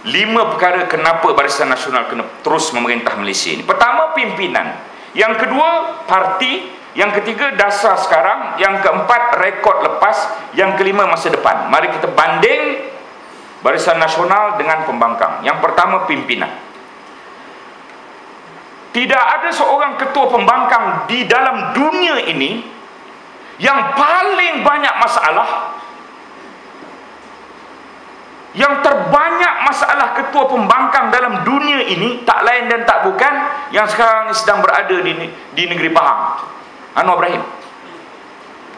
5 perkara kenapa Barisan Nasional kena terus memerintah Malaysia ini. Pertama, pimpinan. Yang kedua, parti. Yang ketiga, dasar sekarang. Yang keempat, rekod lepas. Yang kelima, masa depan. Mari kita banding Barisan Nasional dengan pembangkang. Yang pertama, pimpinan. Tidak ada seorang ketua pembangkang di dalam dunia ini yang paling banyak masalah. Yang terbanyak masalah ketua pembangkang dalam dunia ini tak lain dan tak bukan yang sekarang sedang berada di negeri Pahang, Anwar Ibrahim.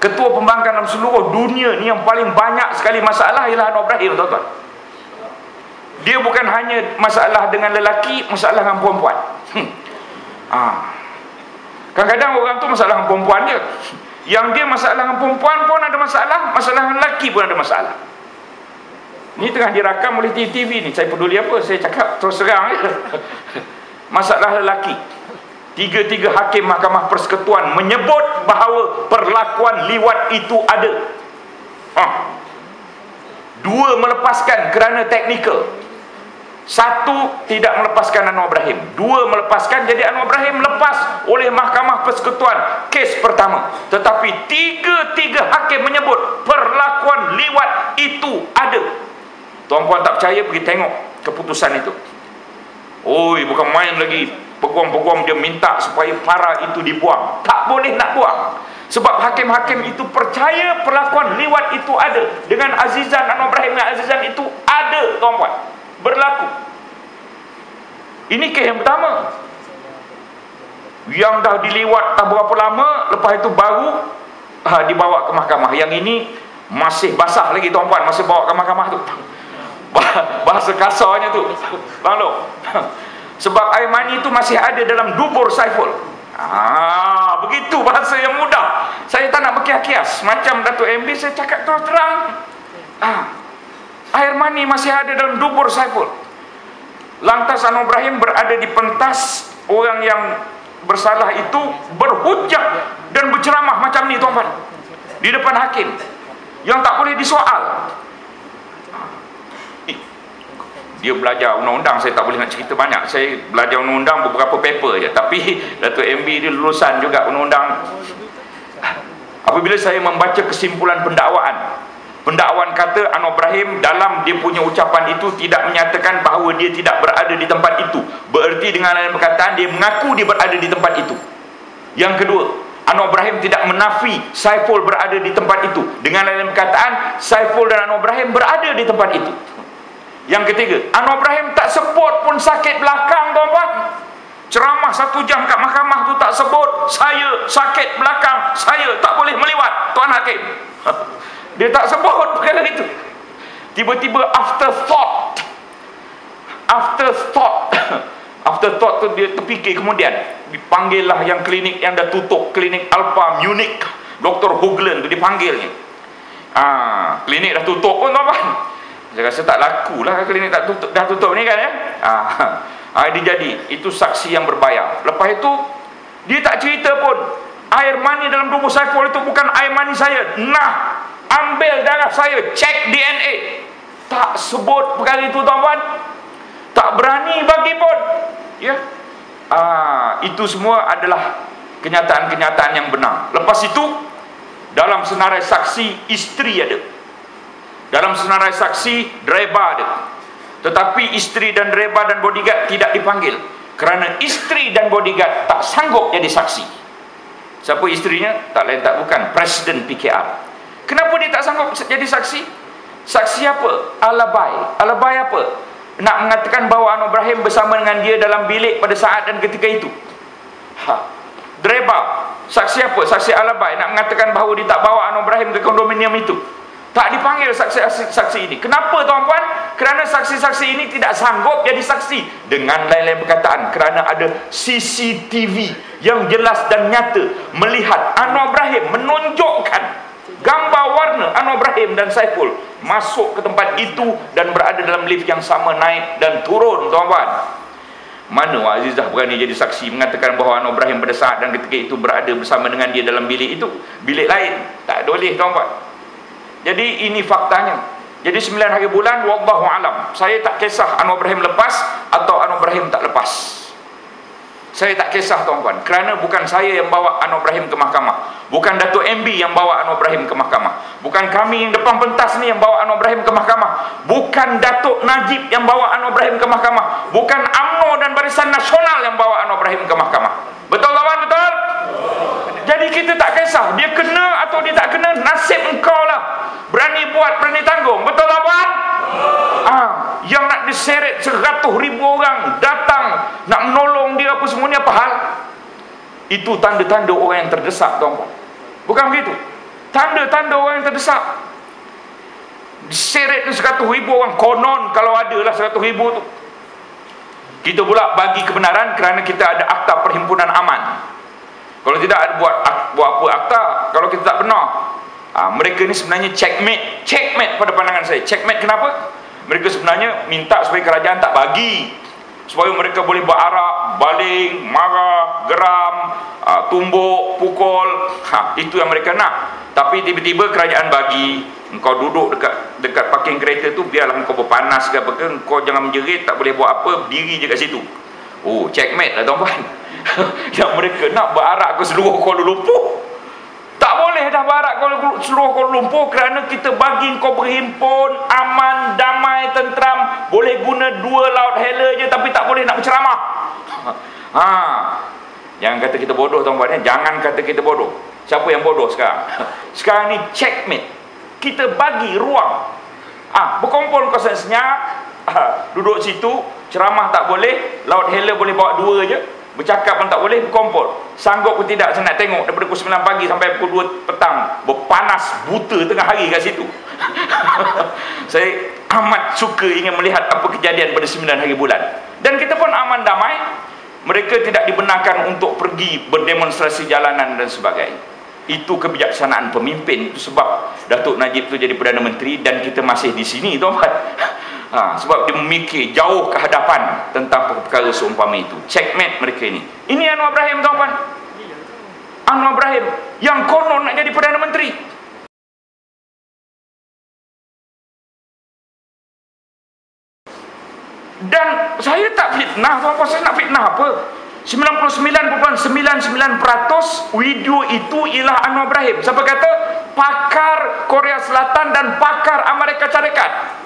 Ketua pembangkang dalam seluruh dunia ni yang paling banyak sekali masalah ialah Anwar Ibrahim, tuan-tuan. Dia bukan hanya masalah dengan lelaki, masalah dengan perempuan. Kadang-kadang orang tu masalah dengan perempuan dia. Yang dia masalah dengan perempuan pun ada masalah, masalah dengan lelaki pun ada masalah. Ni tengah dirakam oleh TV ni. Saya peduli apa? Saya cakap terus terang je. Masalah lelaki. 3 hakim Mahkamah Persekutuan menyebut bahawa perlakuan liwat itu ada. 2 melepaskan kerana teknikal. 1 tidak melepaskan Anwar Ibrahim. 2 melepaskan, jadi Anwar Ibrahim lepas oleh Mahkamah Persekutuan kes pertama. Tetapi 3 hakim menyebut perlakuan liwat itu ada. Tuan-puan tak percaya, pergi tengok keputusan itu. Oi, bukan main lagi. Peguam-peguam dia minta supaya para itu dibuang. Tak boleh nak buang. Sebab hakim-hakim itu percaya perlakuan liwat itu ada. Dengan Azizan, Anwar Ibrahim dengan Azizan itu ada, tuan-puan. Berlaku. Ini kes yang pertama. Yang dah diliwat tak berapa lama, lepas itu baru dibawa ke mahkamah. Yang ini masih basah lagi, tuan-puan. Masih bawa ke mahkamah tu. Bahasa kasarnya tu, Bang Long. Sebab air mani itu masih ada dalam dubur Saiful. Begitu bahasa yang mudah. Saya tak nak berkias-kias. Macam Datuk MB, saya cakap terus terang. Air mani masih ada dalam dubur Saiful. Lantas Anwar Ibrahim berada di pentas orang yang bersalah itu berhujah dan berceramah macam ni, tuan-tuan, di depan hakim yang tak boleh disoal. Dia belajar undang-undang, saya tak boleh nak cerita banyak. Saya belajar undang-undang beberapa paper je. Tapi Datuk MB dia lulusan juga undang-undang. Apabila saya membaca kesimpulan pendakwaan kata Anwar Ibrahim dalam dia punya ucapan itu tidak menyatakan bahawa dia tidak berada di tempat itu. Bererti dengan lain perkataan, dia mengaku dia berada di tempat itu. Yang kedua, Anwar Ibrahim tidak menafi Saiful berada di tempat itu. Dengan lain perkataan, Saiful dan Anwar Ibrahim berada di tempat itu. Yang ketiga, Anwar Ibrahim tak sebut pun sakit belakang, tuan-tuan. Ceramah 1 jam kat mahkamah tu tak sebut saya sakit belakang, saya tak boleh meliwat, tuan hakim. Dia tak sebut perkara itu. Tiba-tiba afterthought tu dia terfikir, kemudian dipanggillah yang klinik yang dah tutup, klinik Alpha Munich, Dr. Hoagland tu dipanggilnya. Klinik dah tutup pun, tuan-tuan. Saya rasa tak laku lah klinik dah tutup ni kan ya. Dia jadi itu saksi yang berbayar. Lepas itu dia tak cerita pun air mani dalam tubuh Saiful itu bukan air mani saya. Nah, ambil darah saya, cek DNA. Tak sebut perkara itu, tuan-tuan. Tak berani bagi pun. Ya. Itu semua adalah kenyataan-kenyataan yang benar. Lepas itu dalam senarai saksi isteri ada. Dalam senarai saksi dreba ada. Tetapi isteri dan dreba dan bodyguard tidak dipanggil kerana isteri dan bodyguard tak sanggup jadi saksi. Siapa isterinya? Tak lain tak bukan Presiden PKR. Kenapa dia tak sanggup jadi saksi? Saksi apa? Alibi apa? Nak mengatakan bahawa Anwar Ibrahim bersama dengan dia dalam bilik pada saat dan ketika itu. Dreba, saksi apa? Saksi alibi, nak mengatakan bahawa dia tak bawa Anwar Ibrahim ke kondominium itu. Tak dipanggil saksi ini. Kenapa, tuan-puan? Kerana saksi-saksi ini tidak sanggup jadi saksi. Dengan lain-lain perkataan, kerana ada CCTV yang jelas dan nyata melihat Anwar Ibrahim menunjukkan gambar warna Anwar Ibrahim dan Saiful masuk ke tempat itu dan berada dalam lift yang sama, naik dan turun, tuan-puan. Mana Wak Azizah berani jadi saksi mengatakan bahawa Anwar Ibrahim pada saat dan ketika itu berada bersama dengan dia dalam bilik itu? Bilik lain. Tak boleh, tuan-puan. Jadi ini faktanya. Jadi 9 hari bulan, wallahu alam. Saya tak kisah Anwar Ibrahim lepas atau Anwar Ibrahim tak lepas. Saya tak kisah tuan-tuan, kerana bukan saya yang bawa Anwar Ibrahim ke mahkamah, bukan Datuk MB yang bawa Anwar Ibrahim ke mahkamah, bukan kami yang depan pentas ni yang bawa Anwar Ibrahim ke mahkamah, bukan Datuk Najib yang bawa Anwar Ibrahim ke mahkamah, bukan UMNO dan Barisan Nasional yang bawa Anwar Ibrahim ke mahkamah. Betul lawan, betul? Jadi kita tak kisah dia kena atau dia tak kena, nasib engkau lah. Berani buat, berani tanggung. Betul lawan? Yang nak diseret 100,000 orang datang nak menolong dia apa semua ni, apa hal? Itu tanda-tanda orang yang terdesak, tuan-tuan. Bukan begitu? Tanda-tanda orang yang terdesak. Diseret 100,000 orang, konon kalau ada lah 100,000 tu. Kita pula bagi kebenaran kerana kita ada akta perhimpunan aman. Kalau tidak ada buat apa akta, kalau kita tak benar. Mereka ni sebenarnya checkmate pada pandangan saya. Checkmate kenapa? Mereka sebenarnya minta supaya kerajaan tak bagi, supaya mereka boleh berarak, baling, marah, geram, tumbuk, pukul. Itu yang mereka nak. Tapi tiba-tiba kerajaan bagi. Engkau duduk dekat parking kereta tu, biarlah engkau berpanas ke apa ke, engkau jangan menjerit, tak boleh buat apa, berdiri je kat situ. Oh, checkmate lah tuan-tuan. Yang mereka nak berarak ke seluruh Kuala Lumpur. Tak boleh dah berarak ke seluruh Kuala Lumpur kerana kita bagi kau berhimpun, aman, damai, tentram. Boleh guna 2 laut hela je tapi tak boleh nak berceramah. Jangan kata kita bodoh tuan-tuan, jangan kata kita bodoh. Siapa yang bodoh sekarang? Sekarang ni checkmate. Kita bagi ruang. Berkumpul kau senyap, duduk situ, ceramah tak boleh, laut hela boleh bawa 2 je. Bercakap pun tak boleh, berkumpul. Sanggup pun tidak saya nak tengok daripada pukul 9 pagi sampai pukul 2 petang berpanas buta tengah hari kat situ. Saya amat suka ingin melihat apa kejadian pada 9 hari bulan. Dan kita pun aman damai. Mereka tidak dibenarkan untuk pergi berdemonstrasi jalanan dan sebagainya. Itu kebijaksanaan pemimpin. Itu sebab Datuk Najib tu jadi Perdana Menteri dan kita masih di sini, tuan-tuan. Sebab dia memikir jauh ke hadapan tentang perkara seumpama itu. Checkmate mereka ini. Ini Anwar Ibrahim, tuan-tuan. Anwar Ibrahim yang konon nak jadi Perdana Menteri. Dan saya tak fitnah, tuan-tuan. Saya nak fitnah apa? 99.99% video itu ialah Anwar Ibrahim. Siapa kata? Pakar Korea Selatan dan pakar Amerika Syarikat.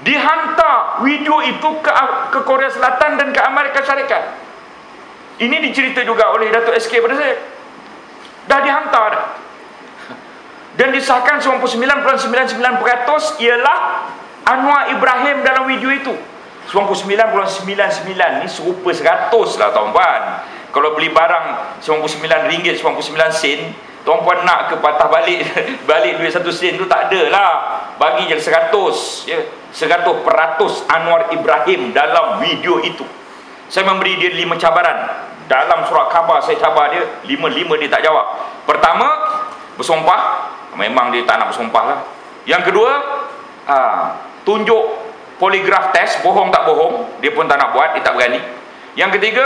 Dihantar video itu ke Korea Selatan dan ke Amerika Syarikat. Ini dicerita juga oleh Datuk SK pada saya. Dah dihantar dah. Dan disahkan 99.99% ialah Anwar Ibrahim dalam video itu. 99.99 ni serupa 100 lah tuan-tuan. Kalau beli barang RM99.99, tuan-puan nak ke patah balik duit 1 sen tu tak ada lah. Bagi je 100 ya. 100% Anwar Ibrahim dalam video itu. Saya memberi dia 5 cabaran. Dalam surat khabar saya cabar dia 5 dia tak jawab. Pertama, bersumpah. Memang dia tak nak bersumpah lah. Yang kedua, tunjuk poligraf test, bohong tak bohong, dia pun tak nak buat, dia tak berani. Yang ketiga,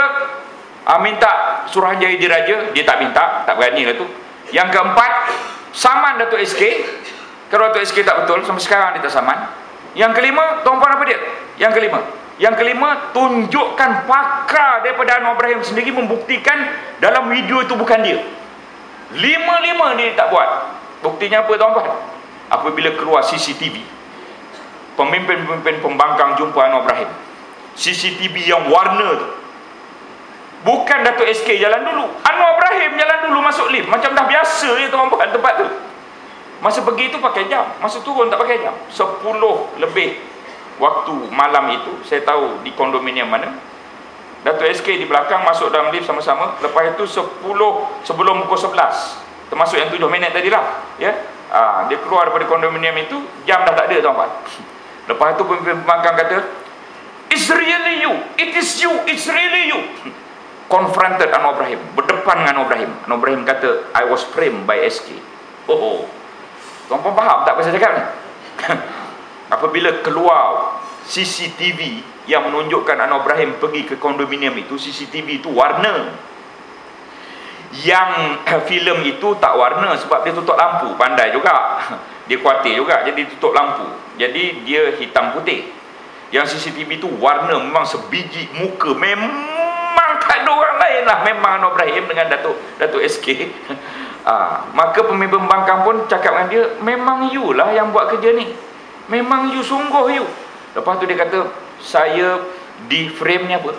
minta Suruhanjaya Diraja, dia tak minta, tak berani lah tu. Yang keempat, saman Datuk SK. Kalau Datuk SK tak betul, sampai sekarang dia tak saman. Yang kelima, tuan-puan apa dia? Yang kelima, tunjukkan pakar daripada Anwar Ibrahim sendiri membuktikan dalam video itu bukan dia. 5 dia tak buat. Buktinya apa, tuan-puan? Apabila keluar CCTV, pemimpin-pemimpin pembangkang jumpa Anwar Ibrahim, CCTV yang warna tu, bukan Datuk SK jalan dulu, Anwar Ibrahim jalan dulu masuk lift. Macam dah biasa je tuan-puan tempat tu. Masa pergi tu pakai jam, masa turun tak pakai jam. 10 lebih waktu malam itu, saya tahu di kondominium mana. Datuk SK di belakang masuk dalam lift sama-sama. Lepas itu 10 sebelum pukul 11, termasuk yang 7 minit tadi lah ya. Dia keluar daripada kondominium itu, jam dah tak ada tuan-puan. Lepas tu pemimpin pembangkang kata, "It's really you, it is you, it's really you." Confronted Anwar Ibrahim, berdepan dengan Anwar Ibrahim. Anwar Ibrahim kata, "I was framed by SK." Tuan-puan faham tak apa saya cakap ni? Apabila keluar CCTV yang menunjukkan Anwar Ibrahim pergi ke kondominium itu, CCTV itu warna. Yang filem itu tak warna sebab dia tutup lampu, pandai juga. dia khawatir juga, jadi tutup lampu. Jadi dia hitam putih. Yang CCTV tu warna memang sebiji muka, memang tak ada orang lain lah, memang Anwar Ibrahim dengan Datuk SK. Maka pemimpin pembangkang pun cakap dengan dia, memang you lah yang buat kerja ni, memang you, sungguh you. Lepas tu dia kata, saya di frame ni apa?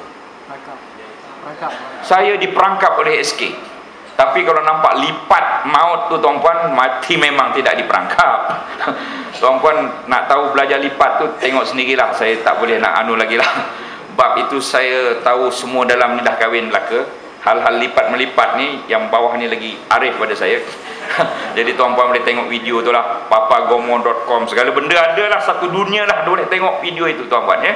Saya diperangkap oleh SK. Tapi kalau nampak lipat maut tu tuan-puan, mati memang tidak diperangkap. Tuan-puan nak tahu belajar lipat tu, tengok sendirilah. Saya tak boleh nak anu lagi lah. Bab itu saya tahu semua dalam ni dah kahwin belaka. Hal-hal lipat melipat ni, yang bawah ni lagi arif pada saya. Jadi tuan-puan boleh tengok video tu lah, papagomon.com, segala benda ada lah, satu dunia lah boleh tengok video itu tuan-puan ya.